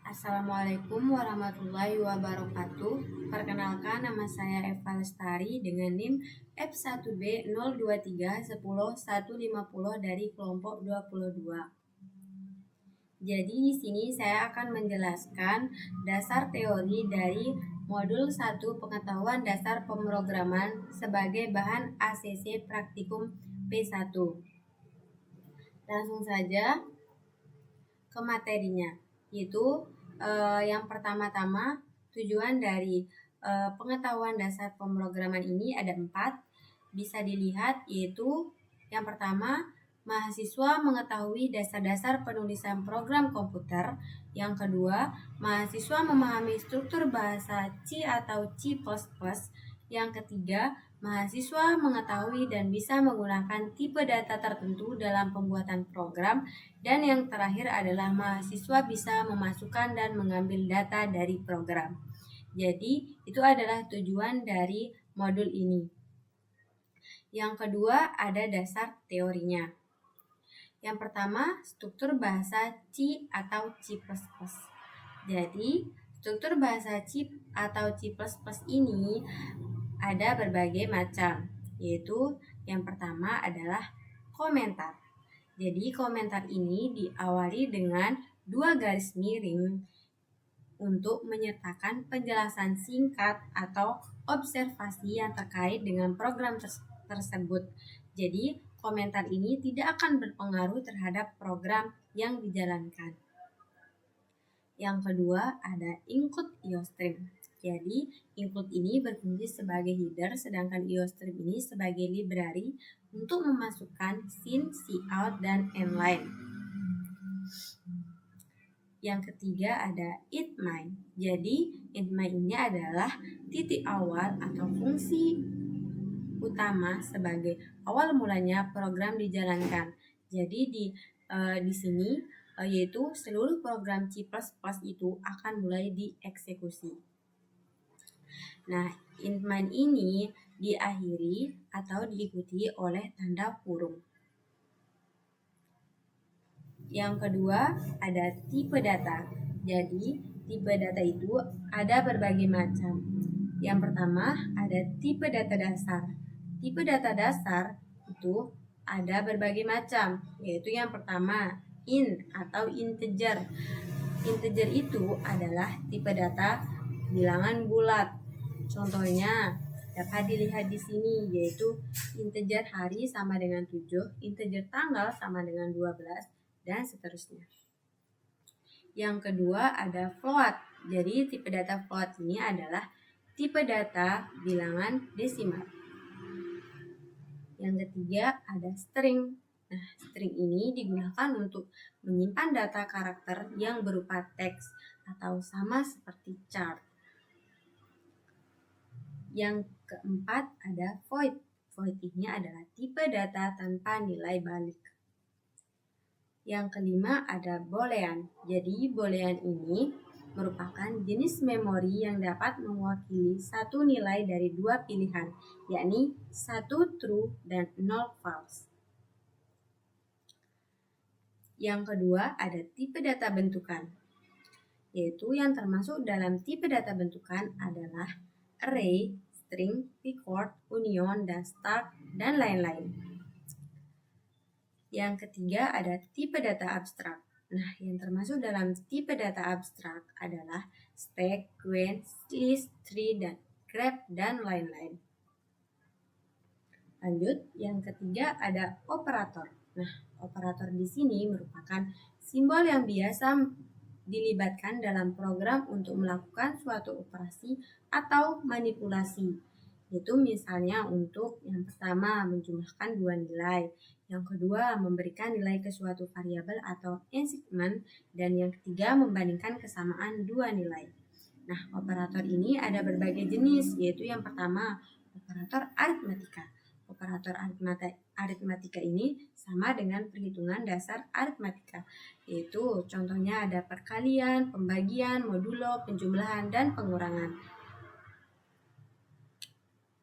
Assalamualaikum warahmatullahi wabarakatuh. Perkenalkan, nama saya Eva Lestari dengan NIM F1B023100150 dari kelompok 22. Jadi di sini saya akan menjelaskan dasar teori dari modul 1 pengetahuan dasar pemrograman sebagai bahan ACC praktikum P1. Langsung saja ke materinya, yaitu yang pertama-tama tujuan dari pengetahuan dasar pemrograman ini ada 4, bisa dilihat, yaitu yang pertama, mahasiswa mengetahui dasar-dasar penulisan program komputer. Yang kedua, mahasiswa memahami struktur bahasa C atau C++. Yang ketiga, mahasiswa mengetahui dan bisa menggunakan tipe data tertentu dalam pembuatan program. Dan yang terakhir adalah mahasiswa bisa memasukkan dan mengambil data dari program. Jadi, itu adalah tujuan dari modul ini. Yang kedua, ada dasar teorinya. Yang pertama, struktur bahasa C atau C++. Jadi, struktur bahasa C atau C++ ini ada berbagai macam, yaitu yang pertama adalah komentar. Jadi, komentar ini diawali dengan 2 garis miring untuk menyertakan penjelasan singkat atau observasi yang terkait dengan program tersebut. Jadi, komentar ini tidak akan berpengaruh terhadap program yang dijalankan. Yang kedua, ada include IOStream. Jadi, include ini berfungsi sebagai header, sedangkan IOStream ini sebagai library untuk memasukkan scene, cout, dan inline. Yang ketiga ada itMain. Jadi, itMain ini adalah titik awal atau fungsi utama sebagai awal mulanya program dijalankan. Jadi di sini yaitu seluruh program C++ itu akan mulai dieksekusi. Nah, itMain ini diakhiri atau diikuti oleh tanda kurung. Yang kedua ada tipe data. Jadi tipe data itu ada berbagai macam. Yang pertama ada tipe data dasar. Tipe data dasar itu ada berbagai macam, yaitu yang pertama int atau integer. Integer itu adalah tipe data bilangan bulat. Contohnya dapat dilihat di sini, yaitu integer hari sama dengan 7, integer tanggal sama dengan 12, dan seterusnya. Yang kedua ada float. Jadi tipe data float ini adalah tipe data bilangan desimal. Yang ketiga ada string. Nah, string ini digunakan untuk menyimpan data karakter yang berupa teks atau sama seperti chart. Yang keempat ada void. Void ini adalah tipe data tanpa nilai balik. Yang kelima ada boolean. Jadi boolean ini merupakan jenis memori yang dapat mewakili satu nilai dari 2 pilihan, yakni 1 true dan 0 false. Yang kedua ada tipe data bentukan, yaitu yang termasuk dalam tipe data bentukan adalah array, string, record, union, dan start, dan lain-lain. Yang ketiga ada tipe data abstrak. Nah, yang termasuk dalam tipe data abstrak adalah stack, queue, list, tree, dan graph, dan lain-lain. Lanjut, yang ketiga ada operator. Nah, operator di sini merupakan simbol yang biasa dilibatkan dalam program untuk melakukan suatu operasi atau manipulasi. Itu misalnya untuk yang pertama menjumlahkan 2 nilai, yang kedua memberikan nilai ke suatu variabel atau assignment, dan yang ketiga membandingkan kesamaan 2 nilai. Nah, operator ini ada berbagai jenis, yaitu yang pertama operator aritmatika. Operator aritmatika ini sama dengan perhitungan dasar aritmatika, yaitu contohnya ada perkalian, pembagian, modulo, penjumlahan, dan pengurangan.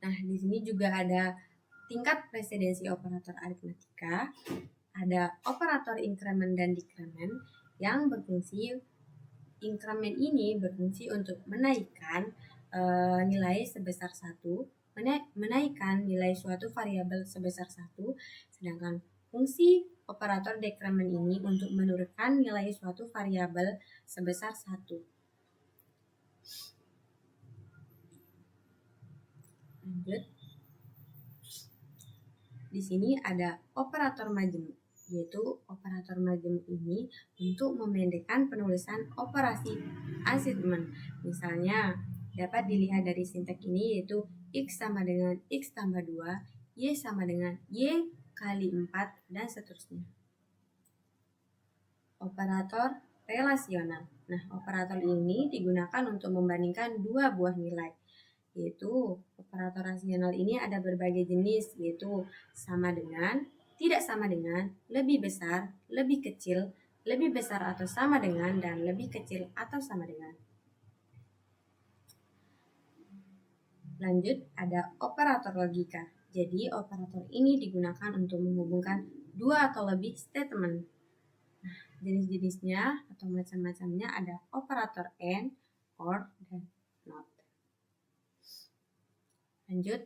Nah, di sini juga ada tingkat presidensi operator aritmatika, ada operator increment dan decrement yang berfungsi Increment ini berfungsi untuk menaikkan nilai sebesar 1, menaikkan nilai suatu variabel sebesar 1, sedangkan fungsi operator decrement ini untuk menurunkan nilai suatu variabel sebesar 1. Lanjut. Di sini ada operator majemuk, yaitu operator majemuk ini untuk memendekkan penulisan operasi assignment. Misalnya, dapat dilihat dari sinteks ini yaitu X sama dengan X tambah 2, Y sama dengan Y kali 4, dan seterusnya. Operator relasional. Nah, operator ini digunakan untuk membandingkan dua buah nilai, yaitu operator rasional ini ada berbagai jenis, yaitu sama dengan, tidak sama dengan, lebih besar, lebih kecil, lebih besar atau sama dengan, dan lebih kecil atau sama dengan. Lanjut, ada operator logika. Jadi, operator ini digunakan untuk menghubungkan dua atau lebih statement. Nah, jenis-jenisnya atau macam-macamnya ada operator AND, OR, dan NOT. Lanjut,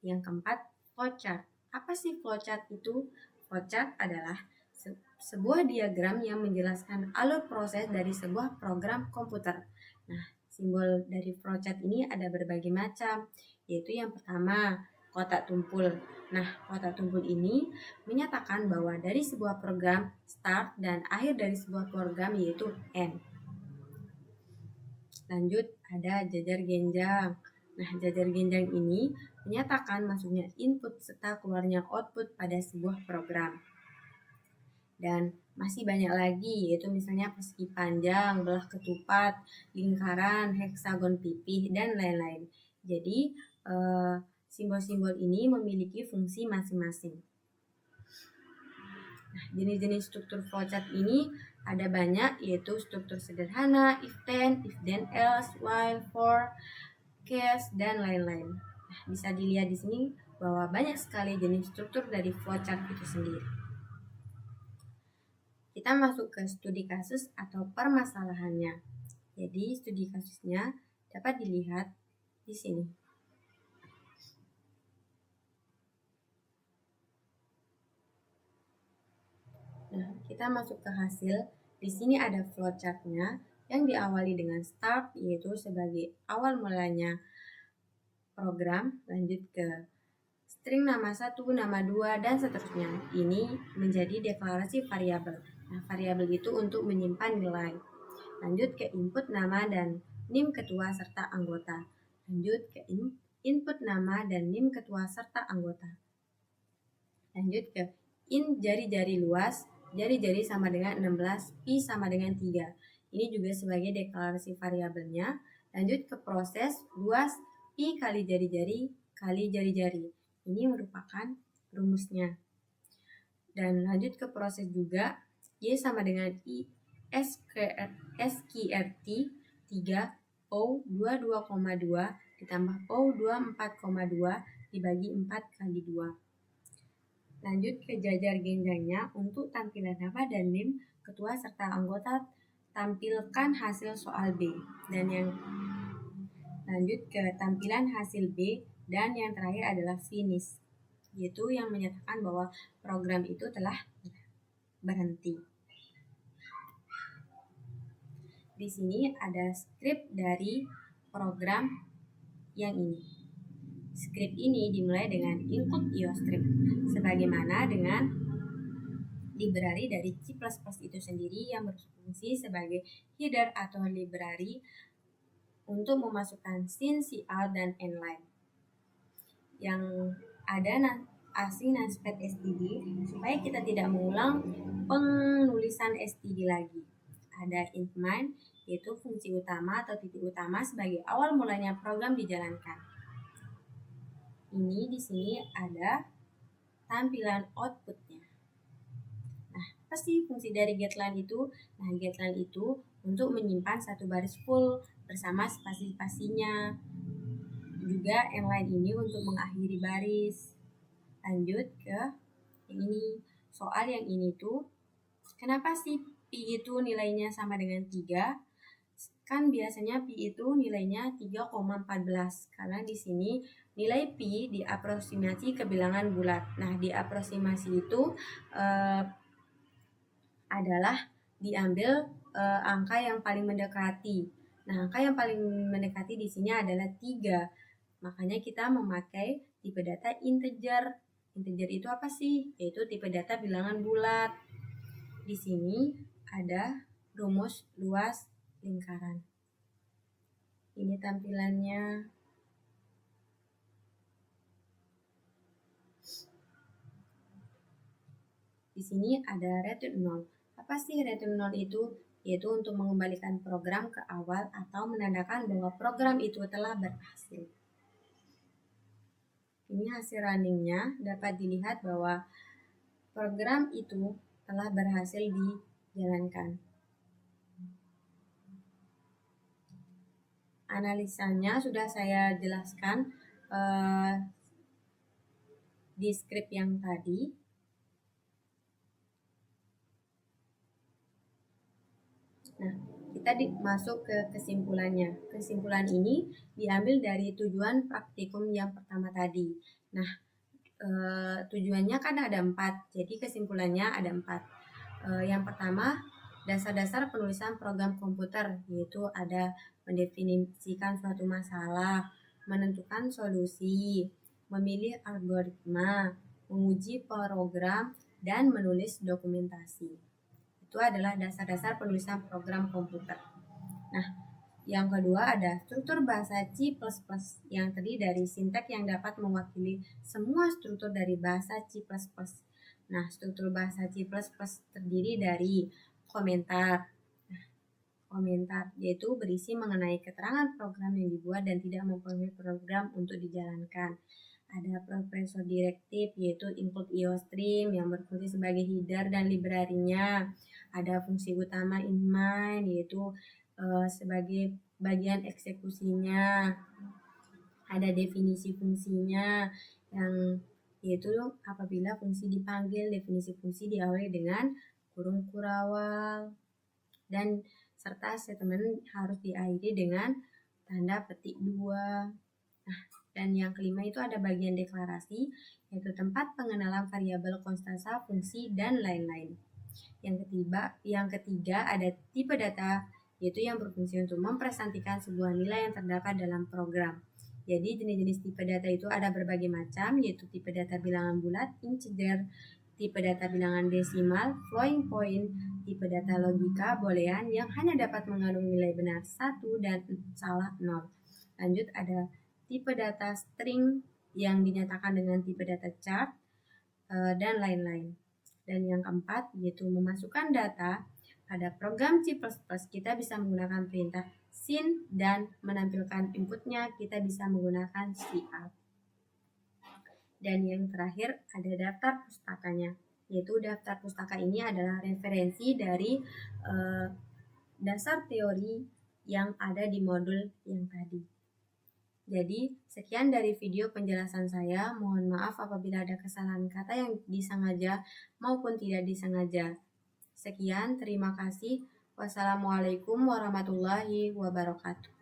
yang keempat, flowchart. Apa sih flowchart itu? Flowchart adalah sebuah diagram yang menjelaskan alur proses dari sebuah program komputer. Nah, simbol dari flowchart ini ada berbagai macam, yaitu yang pertama, kotak tumpul. Nah, kotak tumpul ini menyatakan bahwa dari sebuah program start dan akhir dari sebuah program yaitu end. Lanjut, ada jajar genjang. Nah, jajar genjang ini menyatakan masuknya input serta keluarnya output pada sebuah program. Dan masih banyak lagi, yaitu misalnya persegi panjang, belah ketupat, lingkaran, heksagon pipih, dan lain-lain. Jadi, simbol-simbol ini memiliki fungsi masing-masing. Nah, jenis-jenis struktur flowchart ini ada banyak, yaitu struktur sederhana, if then else, while, for, case, dan lain-lain. Nah, bisa dilihat di sini bahwa banyak sekali jenis struktur dari flowchart itu sendiri. Kita masuk ke studi kasus atau permasalahannya. Jadi, studi kasusnya dapat dilihat di sini. Nah, kita masuk ke hasil. Di sini ada flowchartnya yang diawali dengan start, yaitu sebagai awal mulanya program, lanjut ke string nama 1, nama 2, dan seterusnya. Ini menjadi deklarasi variabel. Nah, variabel itu untuk menyimpan nilai. Lanjut ke input nama dan NIM ketua serta anggota. Lanjut ke input nama dan NIM ketua serta anggota. Lanjut ke in jari-jari luas, jari-jari sama dengan 16, pi sama dengan 3. Ini juga sebagai deklarasi variabelnya. Lanjut ke proses luas, pi kali jari-jari kali jari-jari. Ini merupakan rumusnya. Dan lanjut ke proses juga, y sama dengan i SQRT 3 POW 22,2 ditambah POW 24,2 dibagi 4 kali 2. Lanjut ke jajar genjangnya. Untuk tampilan nama dan NIM ketua serta anggota, tampilkan hasil soal B. Dan yang lanjut ke tampilan hasil B, dan yang terakhir adalah finish, yaitu yang menyatakan bahwa program itu telah berhenti. Di sini ada skrip dari program yang ini. Skrip ini dimulai dengan input IOScript, sebagaimana dengan library dari C++ itu sendiri yang berfungsi sebagai header atau library untuk memasukkan scene, cout, dan inline. Yang ada asing naspet std supaya kita tidak mengulang penulisan std lagi. Ada int main, yaitu fungsi utama atau titik utama sebagai awal mulanya program dijalankan. Ini di sini ada tampilan outputnya. Nah, apa sih fungsi dari getLine itu? Nah, getLine itu untuk menyimpan satu baris full bersama spasi-spasinya. Juga inline ini untuk mengakhiri baris. Lanjut ke yang ini. Soal yang ini tuh, kenapa sih pi itu nilainya sama dengan 3? Kan biasanya pi itu nilainya 3,14 karena di sini nilai pi diaproksimasi ke bilangan bulat. Nah, diaproksimasi itu adalah diambil angka yang paling mendekati. Nah, angka yang paling mendekati di sini adalah 3. Makanya kita memakai tipe data integer. Integer itu apa sih? Yaitu tipe data bilangan bulat. Di sini ada rumus luas lingkaran. Ini tampilannya. Di sini ada return 0. Apa sih return 0 itu? Yaitu untuk mengembalikan program ke awal atau menandakan bahwa program itu telah berhasil. Ini hasil runningnya, dapat dilihat bahwa program itu telah berhasil dijalankan. Analisanya sudah saya jelaskan di skrip yang tadi. Nah, kita masuk ke kesimpulannya. Kesimpulan ini diambil dari tujuan praktikum yang pertama tadi. Nah, tujuannya kan ada 4, jadi kesimpulannya ada 4. Yang pertama, dasar-dasar penulisan program komputer, yaitu ada mendefinisikan suatu masalah, menentukan solusi, memilih algoritma, menguji program, dan menulis dokumentasi. Itu adalah dasar-dasar penulisan program komputer. Nah, yang kedua ada struktur bahasa C++ yang terdiri dari sinteks yang dapat mewakili semua struktur dari bahasa C++. Nah, struktur bahasa C++ terdiri dari komentar. Nah, komentar yaitu berisi mengenai keterangan program yang dibuat dan tidak mempengaruhi program untuk dijalankan. Ada profesor direktif yaitu input IOStream yang berfungsi sebagai header dan library-nya. Ada fungsi utama inMain yaitu sebagai bagian eksekusinya. Ada definisi fungsinya yang yaitu apabila fungsi dipanggil, definisi fungsi diawali dengan kurung kurawal dan serta statement harus diakhiri dengan tanda petik 2. Nah, dan yang kelima itu ada bagian deklarasi, yaitu tempat pengenalan variabel, konstanta, fungsi, dan lain-lain. Yang ketiga ada tipe data, yaitu yang berfungsi untuk mempresentasikan sebuah nilai yang terdapat dalam program. Jadi jenis-jenis tipe data itu ada berbagai macam, yaitu tipe data bilangan bulat, integer, tipe data bilangan desimal, floating point, tipe data logika, boolean yang hanya dapat mengandung nilai benar 1 dan salah 0. Lanjut ada tipe data string yang dinyatakan dengan tipe data chart, dan lain-lain. Dan yang keempat yaitu memasukkan data pada program C++, kita bisa menggunakan perintah sin dan menampilkan inputnya kita bisa menggunakan cout. Dan yang terakhir ada daftar pustakanya, yaitu daftar pustaka ini adalah referensi dari dasar teori yang ada di modul yang tadi. Jadi, sekian dari video penjelasan saya. Mohon maaf apabila ada kesalahan kata yang disengaja maupun tidak disengaja. Sekian, terima kasih. Wassalamualaikum warahmatullahi wabarakatuh.